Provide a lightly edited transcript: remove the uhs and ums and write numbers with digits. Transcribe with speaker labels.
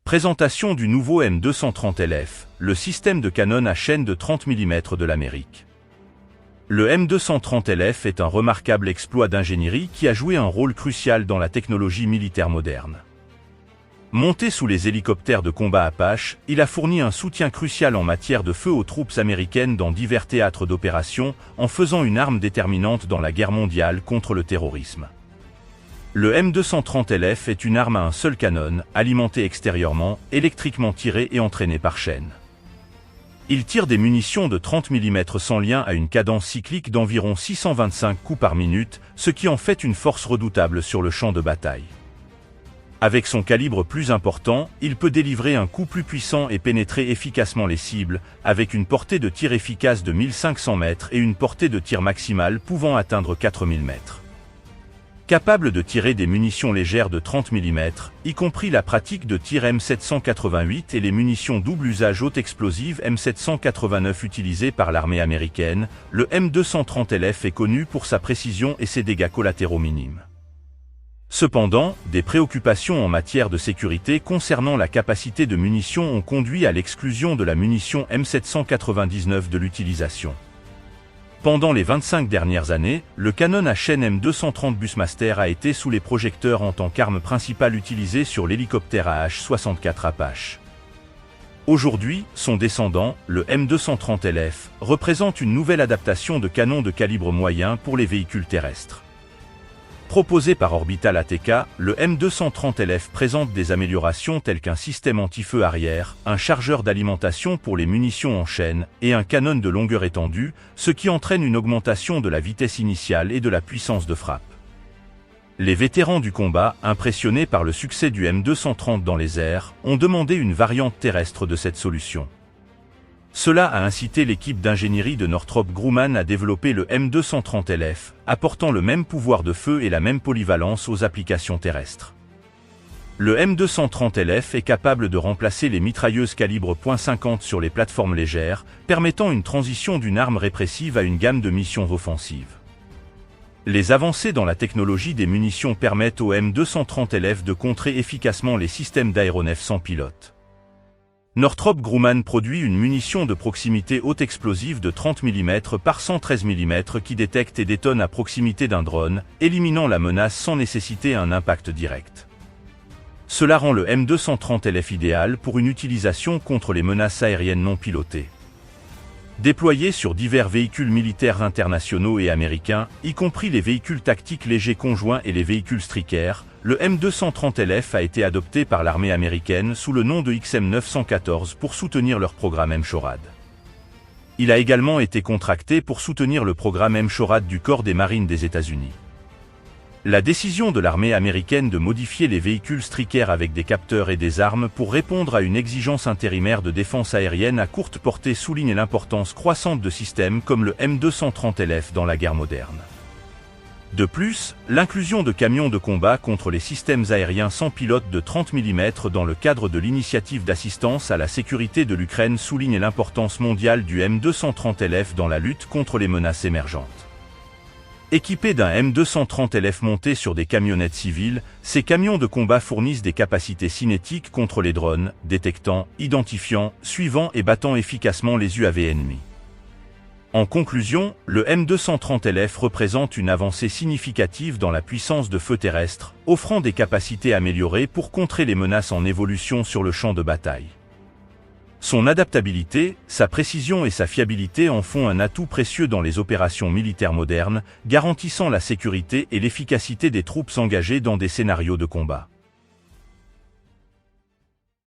Speaker 1: Présentation du nouveau M230LF, le système de canon à chaîne de 30 mm de l'Amérique. Le M230LF est un remarquable exploit d'ingénierie qui a joué un rôle crucial dans la technologie militaire moderne. Monté sous les hélicoptères de combat Apache, il a fourni un soutien crucial en matière de feu aux troupes américaines dans divers théâtres d'opération, en faisant une arme déterminante dans la guerre mondiale contre le terrorisme. Le M230LF est une arme à un seul canon, alimenté extérieurement, électriquement tiré et entraîné par chaîne. Il tire des munitions de 30 mm sans lien à une cadence cyclique d'environ 625 coups par minute, ce qui en fait une force redoutable sur le champ de bataille. Avec son calibre plus important, il peut délivrer un coup plus puissant et pénétrer efficacement les cibles, avec une portée de tir efficace de 1500 mètres et une portée de tir maximale pouvant atteindre 4000 mètres. Capable de tirer des munitions légères de 30 mm, y compris la pratique de tir M788 et les munitions double usage haute explosive M789 utilisées par l'armée américaine, le M230LF est connu pour sa précision et ses dégâts collatéraux minimes. Cependant, des préoccupations en matière de sécurité concernant la capacité de munitions ont conduit à l'exclusion de la munition M799 de l'utilisation. Pendant les 25 dernières années, le canon à chaîne M230 Bushmaster a été sous les projecteurs en tant qu'arme principale utilisée sur l'hélicoptère AH-64 Apache. Aujourd'hui, son descendant, le M230LF, représente une nouvelle adaptation de canon de calibre moyen pour les véhicules terrestres. Proposé par Orbital ATK, le M230LF présente des améliorations telles qu'un système anti-feu arrière, un chargeur d'alimentation pour les munitions en chaîne et un canon de longueur étendue, ce qui entraîne une augmentation de la vitesse initiale et de la puissance de frappe. Les vétérans du combat, impressionnés par le succès du M230 dans les airs, ont demandé une variante terrestre de cette solution. Cela a incité l'équipe d'ingénierie de Northrop Grumman à développer le M230LF, apportant le même pouvoir de feu et la même polyvalence aux applications terrestres. Le M230LF est capable de remplacer les mitrailleuses calibre .50 sur les plateformes légères, permettant une transition d'une arme répressive à une gamme de missions offensives. Les avancées dans la technologie des munitions permettent au M230LF de contrer efficacement les systèmes d'aéronefs sans pilote. Northrop Grumman produit une munition de proximité haute explosive de 30 mm par 113 mm qui détecte et détonne à proximité d'un drone, éliminant la menace sans nécessiter un impact direct. Cela rend le M230LF idéal pour une utilisation contre les menaces aériennes non pilotées. Déployé sur divers véhicules militaires internationaux et américains, y compris les véhicules tactiques légers conjoints et les véhicules Stryker, le M230LF a été adopté par l'armée américaine sous le nom de XM914 pour soutenir leur programme M-SHORAD. Il a également été contracté pour soutenir le programme M-SHORAD du Corps des Marines des États-Unis. La décision de l'armée américaine de modifier les véhicules Stryker avec des capteurs et des armes pour répondre à une exigence intérimaire de défense aérienne à courte portée souligne l'importance croissante de systèmes comme le M230LF dans la guerre moderne. De plus, l'inclusion de camions de combat contre les systèmes aériens sans pilote de 30 mm dans le cadre de l'initiative d'assistance à la sécurité de l'Ukraine souligne l'importance mondiale du M230LF dans la lutte contre les menaces émergentes. Équipés d'un M230LF monté sur des camionnettes civiles, ces camions de combat fournissent des capacités cinétiques contre les drones, détectant, identifiant, suivant et battant efficacement les UAV ennemis. En conclusion, le M230LF représente une avancée significative dans la puissance de feu terrestre, offrant des capacités améliorées pour contrer les menaces en évolution sur le champ de bataille. Son adaptabilité, sa précision et sa fiabilité en font un atout précieux dans les opérations militaires modernes, garantissant la sécurité et l'efficacité des troupes engagées dans des scénarios de combat.